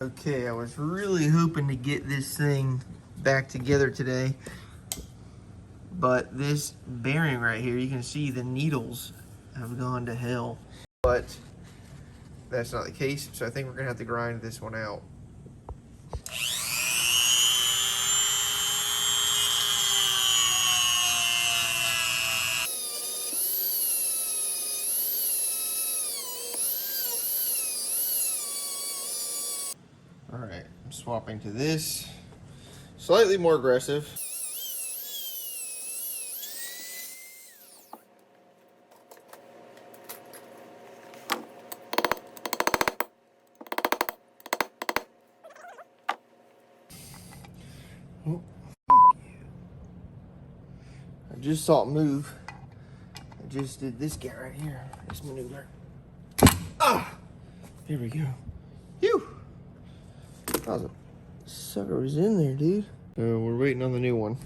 Okay, I was really hoping to get this thing back together today, but this bearing right here, you can see the needles have gone to hell. But that's not the case, so I think we're gonna have to grind this one out. All right, I'm swapping to this. Slightly more aggressive. Oh, I just saw it move. I just did this guy right here, this maneuver. Ah, here we go. Phew. That was a sucker was in there, dude. We're waiting on the new one.